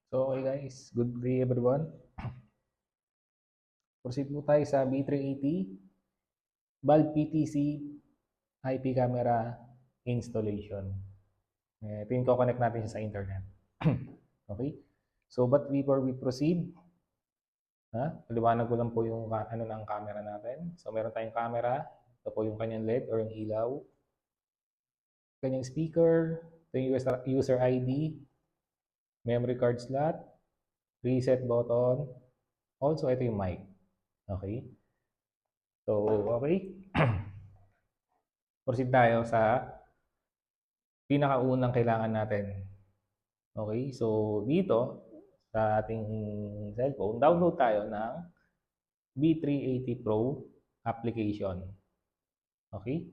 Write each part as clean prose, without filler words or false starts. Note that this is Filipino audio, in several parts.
So, okay guys, good day everyone. Proceed mo tayo sa B380 Valve PTC IP camera installation. Ito yung connect natin siya sa internet. Okay? So, but before we proceed, paliwanag ko lang po yung ano ng camera natin. So, meron tayong camera. Ito po yung kanyang LED or yung ilaw. Kanyang speaker. Ito yung user ID. Memory card slot. Reset button. Also, ito yung mic. Okay? So, okay. Proceed tayo sa pinakaunang kailangan natin. Okay? So, dito, sa ating cellphone, download tayo ng B380 Pro application. Okay?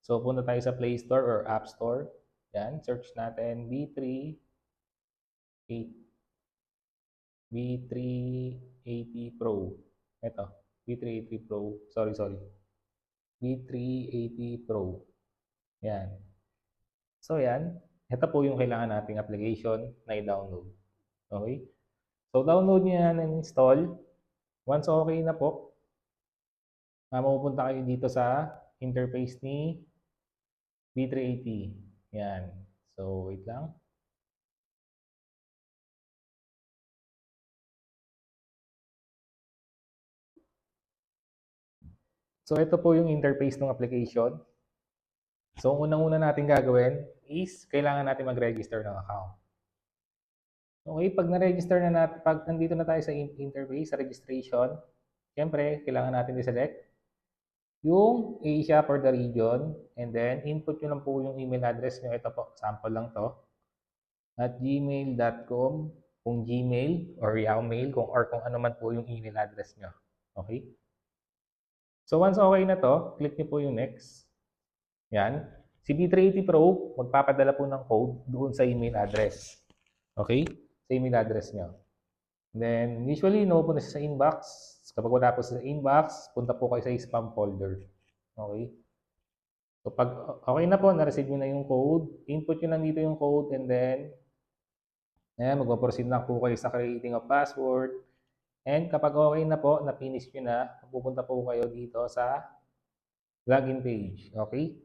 So, punta tayo sa Play Store or App Store. Yan, search natin B380 Pro. Ito, B380 Pro. Sorry. B380 Pro. Yan. So, yan. Ito po yung kailangan nating application na i-download. Okay? So, download nyo yan and install. Once okay na po, mapupunta kayo dito sa interface ni B380. Yan. So, wait lang. So, ito po yung interface ng application. So, unang-una natin gagawin is kailangan natin mag-register ng account. Okay, pag na-register na natin, pag nandito na tayo sa interface, sa registration, syempre, kailangan natin i-select yung Asia for the region, and then input nyo lang po yung email address nyo. Ito po, sample lang to. At gmail.com, kung Gmail or Yahoo Mail, kung ano man po yung email address nyo. Okay? So once okay na to, click nyo po yung next. Yan. Si B380 Pro, magpapadala po ng code doon sa email address. Okay? Sa email address nyo. Then, usually, napupunta siya sa inbox. Kapag wala po sa inbox, punta po kayo sa spam folder. Okay? So, pag okay na po, na-receive nyo na yung code, input nyo lang dito yung code, and then, magpo-proceed na po kayo sa creating of password. And kapag okay na po, na-finish nyo na, pupunta po kayo dito sa login page. Okay?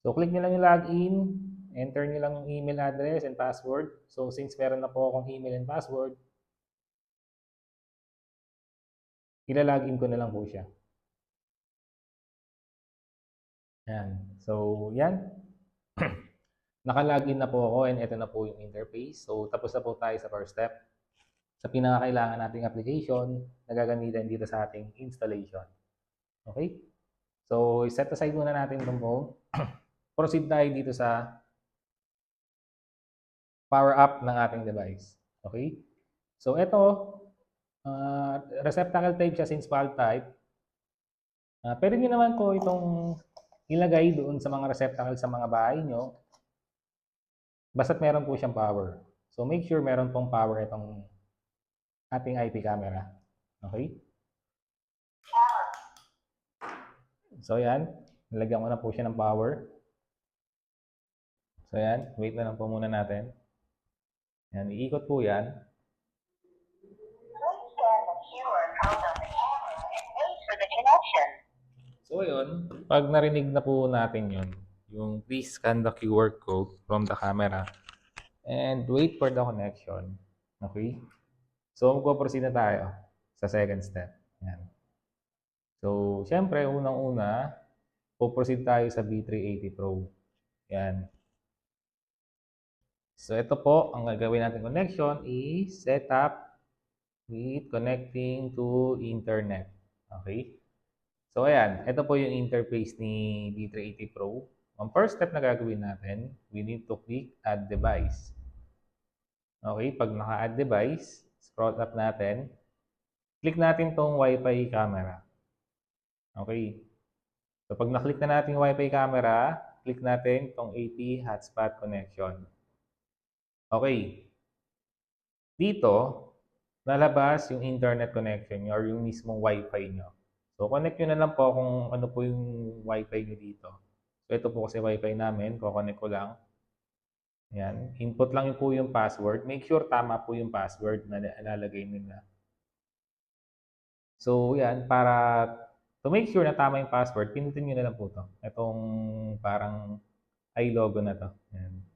So, click nyo lang yung login, enter nyo lang yung email address and password. So, since meron na po akong email and password, ilalagin ko na lang po siya. Yan. So, yan. Nakalagin na po ako and ito na po yung interface. So, tapos na po tayo sa first step. Sa pinakakailangan nating application na gagamitin dito sa ating installation. Okay? So, set aside muna natin itong phone. Proceed tayo dito sa power up ng ating device. Okay? So, ito, receptacle type siya since valve type. Pwede nyo naman po itong ilagay doon sa mga receptacle sa mga bahay nyo. Basta't meron po siyang power. So, make sure meron pong power itong ating IP camera. Okay? So, yan. Nilagyan ko na po siya ng power. So, yan. Wait na lang po muna natin. Yan. Iikot po yan. So, yun. Pag narinig na po natin yun, yung please scan the QR code from the camera and wait for the connection. Okay? So, magpo-proceed na tayo sa second step. Yan. So, syempre, unang-una, po-proceed tayo sa B380 Pro. Yan. So, ito po, ang gagawin natin connection is set up with connecting to internet. Okay? So, ayan. Ito po yung interface ni B380 Pro. Ang first step na gagawin natin, we need to click Add Device. Okay? Pag naka-add device, scroll up natin. Click natin tong Wi-Fi camera. Okay? So, pag na-click na natin yung Wi-Fi camera, click natin tong AP hotspot connection. Okay. Dito, lalabas yung internet connection nyo or yung mismong Wi-Fi nyo. So, connect nyo na lang po kung ano po yung Wi-Fi nyo dito. So, ito po kasi Wi-Fi namin. Kukonect ko lang. Yan, input lang po yung password. Make sure tama po yung password na ilalagay nila. So, yan, para to make sure na tama yung password, pinutin nyo na lang po to. Itong parang logo na to. Yan.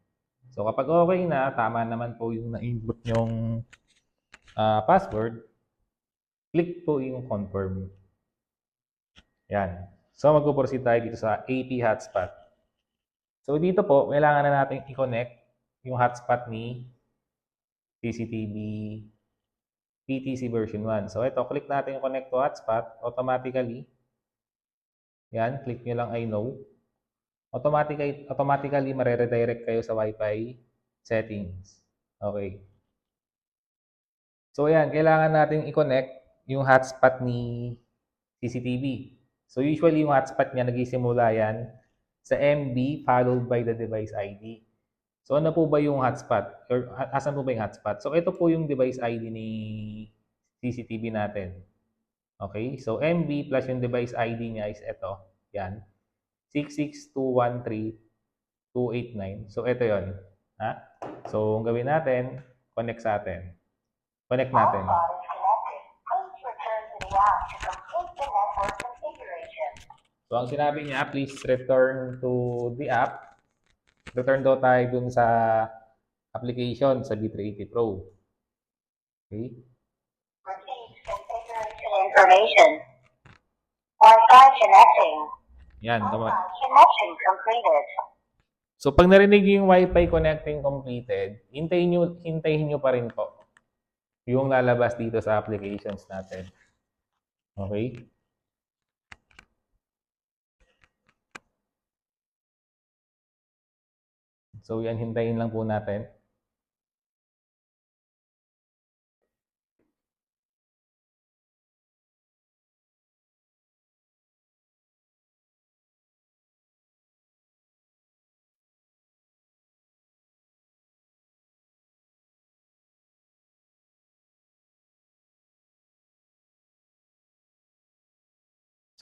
So, kapag okay na, tama naman po yung na-input yung password, click po yung confirm. Yan. So, mag-proceed tayo dito sa AP hotspot. So, dito po, kailangan na natin i-connect yung hotspot ni CCTV PTC version 1. So, ito, click natin yung connect to hotspot. Automatically, yan, click nyo lang I know. Automatically mare-redirect kayo sa Wi-Fi settings. Okay. So, yan, kailangan natin i-connect yung hotspot ni CCTV. So, usually yung hotspot niya, nagsisimula yan sa MB followed by the device ID. So, ano po ba yung hotspot? Or asan po ba yung hotspot? So, ito po yung device ID ni CCTV natin. Okay? So, MB plus yung device ID niya is ito. Yan. 66213-289. So, ito yon. Ha? So, ang gawin natin, connect sa atin. Connect natin. So, ang sinabi niya, please return to the app. Return daw tayo dun sa application sa B380 Pro. Okay? Information. Wi-Fi connecting. Yan. Connection completed. So, pag narinig yung Wi-Fi connecting completed, hintayin nyo pa rin po yung lalabas dito sa applications natin. Okay? So, yan, hintayin lang po natin.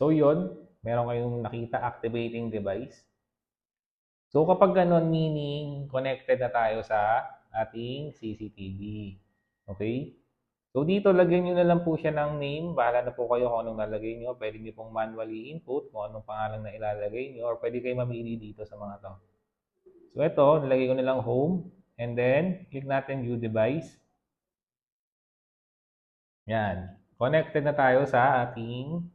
So, yun, meron kayong nakita activating device. So, kapag ganun, meaning connected na tayo sa ating CCTV. Okay? So, dito, lagyan nyo na lang po siya ng name. Bahala na po kayo kung anong lalagay nyo. Pwede nyo pong manually input kung anong pangalan na ilalagay nyo. Or pwede kayo mamili dito sa mga to. So, ito, nilagay ko na lang home. And then, click natin view device. Yan. Connected na tayo sa ating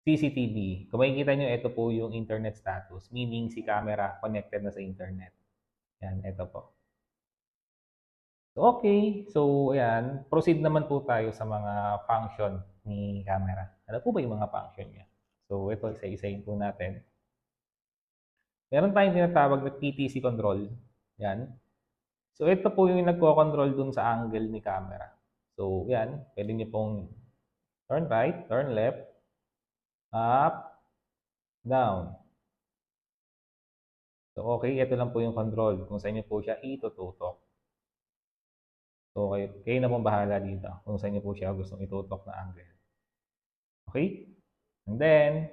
CCTV. Kung makikita nyo, ito po yung internet status. Meaning, si camera connected na sa internet. Yan, ito po. Okay, so ayan, proceed naman po tayo sa mga function ni camera. Ano po ba yung mga function niya? So ito, isa-isahin po natin. Meron tayong tinatawag na PTC control. Yan. So ito po yung nagko-control dun sa angle ni camera. So yan, pwede nyo pong turn right, turn left, up, down. So okay, ito lang po yung control kung saan nyo po siya itututok. So, kayo na pong bahala dito kung saan niyo po siya gustong itutok na angle. Okay? And then,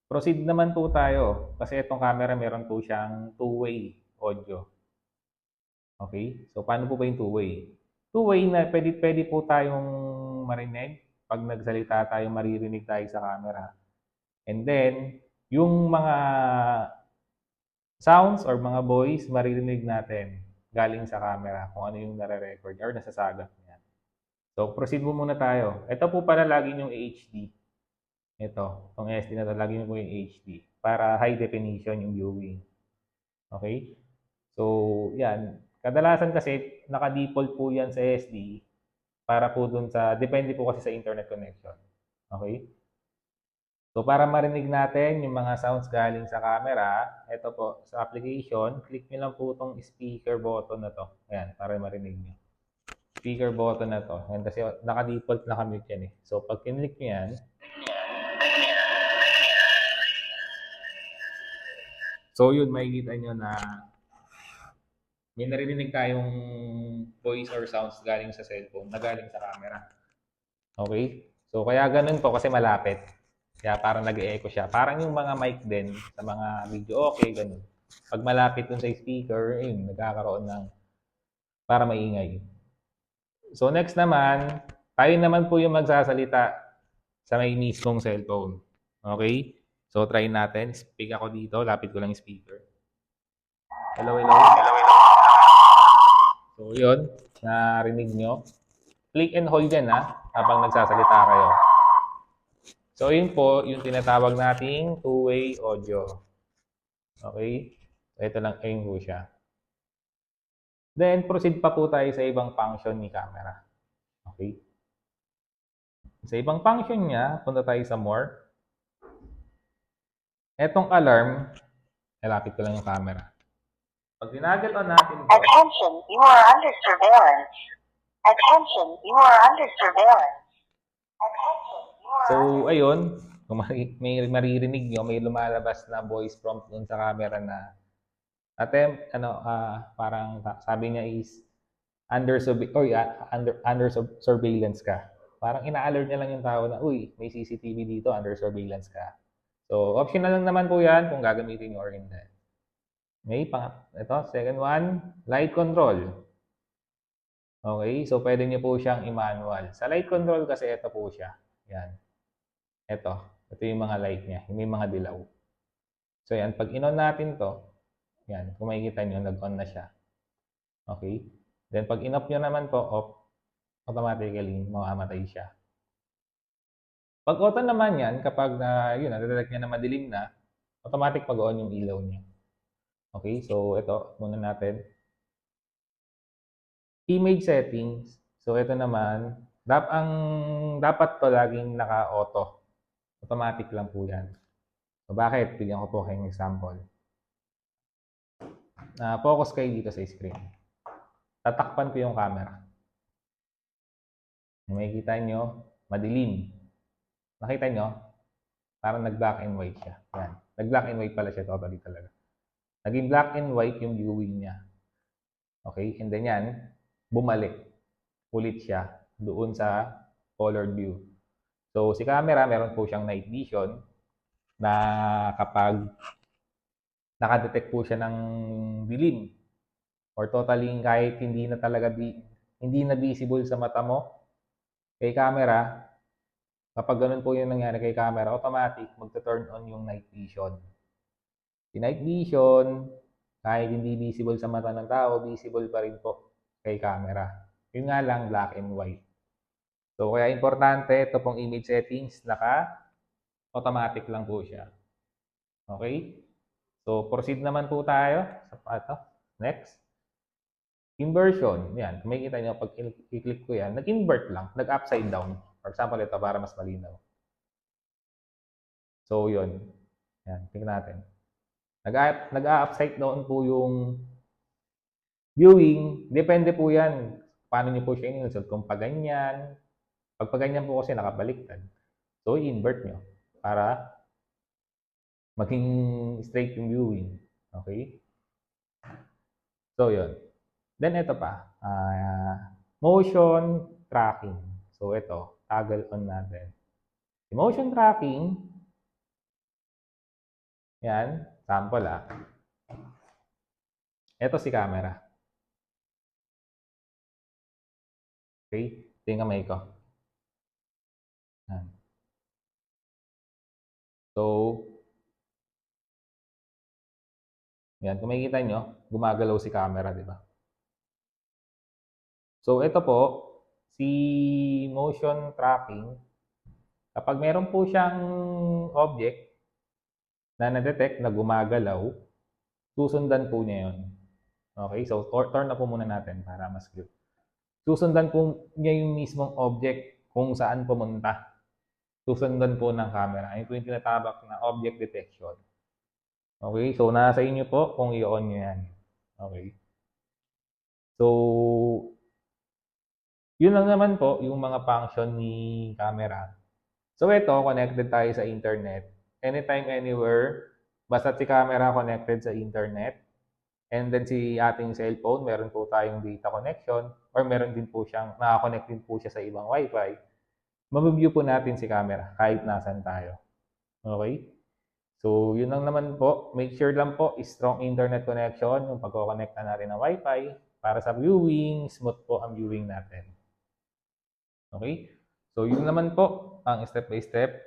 proceed naman po tayo. Kasi itong camera meron po siyang two-way audio. Okay? So, paano po ba yung two-way? Two-way na pwede po tayong marinig. Pag nagsalita tayo, maririnig tayo sa camera. And then, yung mga sounds or mga voice, maririnig natin galing sa camera kung ano yung nare-record or nasasagap niya. So, proceed mo muna tayo. Ito po pala lagi yung HD. Ito, itong SD na ito, lagi nyo po yung HD para high definition yung viewing. Okay? So, yan. Kadalasan kasi, naka-default po yan sa SD para po dun sa, depende po kasi sa internet connection. Okay? So, para marinig natin yung mga sounds galing sa camera, ito po, sa application, click nyo lang po itong speaker button na to. Ayan, para marinig nyo. Speaker button na to. Ayan, kasi naka-default na kami yan eh. So, pag kinlik nyo yan, so yun, makikita nyo na may naririnig tayong voice or sounds galing sa cellphone na galing sa camera. Okay? So, kaya ganun po kasi malapit. Kaya parang nag-e-echo siya. Parang yung mga mic din sa mga video, okay, ganun. Pag malapit dun sa speaker, ayun, nagkakaroon ng para maingay. So next naman, tayo naman po yung magsasalita sa may mismong cellphone. Okay? So try natin. Speak ako dito. Lapit ko lang yung speaker. Hello, hello. So yun, narinig nyo. Click and hold yan habang nagsasalita kayo. So yun po, yung tinatawag nating two-way audio. Okay? Ito lang, ayun po siya. Then, proceed pa po tayo sa ibang function ni camera. Okay? Sa ibang function niya, punta tayo sa more. Etong alarm, lapit ko lang yung camera. Pag tinagal on natin ito, Attention, you are under surveillance. Attention, you are under surveillance. Attention, you are so ayun, kung may maririnig nyo, may lumalabas na voice prompt dun sa camera na parang sabi niya is under surveillance ka. Parang ina-alert niya lang yung tao na, uy, may CCTV dito, under surveillance ka. So, optional lang naman po yan kung gagamitin nyo or hindi. Okay, ito, second one, light control. Okay, so pwede nyo po siyang i-manual. Sa light control kasi ito po siya. Yan. Ito yung mga light niya, yung mga dilaw. So yan, pag in-on natin to, yan, kung makikita nyo, nag-on na siya. Okay? Then pag in-off nyo naman po, off, automatically, mamamatay siya. Pag auto naman yan, kapag nadetect niya na madilim na, automatic mag-on yung ilaw niya. Okay, so ito, muna natin. Image settings. So ito naman, dapat to laging naka-auto. Automatic lang po yan. So bakit? Bigyan ko po kayong example. Focus kayo dito sa screen. Tatakpan ko yung camera. Makikita nyo, madilim. Nakita nyo? Parang nag-black and white siya. Yan. Nag-black and white pala siya totally talaga. Naging black and white yung viewing niya. Okay? And then yan, bumalik. Ulit siya doon sa colored view. So, si camera, meron po siyang night vision na kapag nakadetect po siya ng dilim or totally kahit hindi na talaga hindi na visible sa mata mo kay camera, kapag ganun po yung nangyari kay camera, automatic magta-turn on yung night vision. Si night vision, kahit hindi visible sa mata ng tao, visible pa rin po kay camera. Yun nga lang, black and white. So, kaya importante, ito pong image settings, automatic lang po siya. Okay? So, proceed naman po tayo sa ito. Next. Inversion. Yan. Kung makikita nyo, pag i-click ko yan, nag-invert lang. Nag-upside down. For example, ito para mas malinaw. So, yun. Yan. Tingnan natin. Nag-upside down po yung viewing. Depende po yan. Paano nyo po siya in-insert. Kung paganyan. Pag paganyan po kasi nakabaliktad. So, i-invert nyo para maging straight yung viewing. Okay? So, yun. Then, ito pa. Motion tracking. So, ito. Toggle on natin. Motion tracking. Yan. Sample Ito si camera. Okay? Ito yung kamay ko. Yan. So, yan. Kung makikita nyo, gumagalaw si camera, di ba? So, ito po, si motion tracking, kapag meron po siyang object na na-detect na gumagalaw, susundan po niya yun. Okay? So, turn na po muna natin para mas clear. Susundan po niya yung mismong object kung saan pumunta. Susundan po ng camera. Ayun po yung tinatawag na object detection. Okay? So, nasa inyo po kung i-on nyo yan. Okay? So, yun lang naman po yung mga function ni camera. So, ito, connected tayo sa internet. Anytime, anywhere, basta si camera connected sa internet. And then si ating cellphone, meron po tayong data connection or meron din po siyang, nakakonect din po siya sa ibang wifi. Mabiview po natin si camera kahit nasan tayo. Okay? So, yun lang naman po. Make sure lang po, strong internet connection, yung pagkoconnect na natin ng Wi-Fi para sa viewing, smooth po ang viewing natin. Okay? So, yun naman po ang step-by-step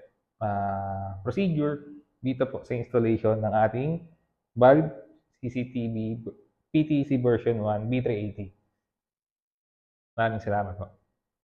procedure dito po sa installation ng ating Valve CCTV PTC version 1 B380. Maraming salamat po.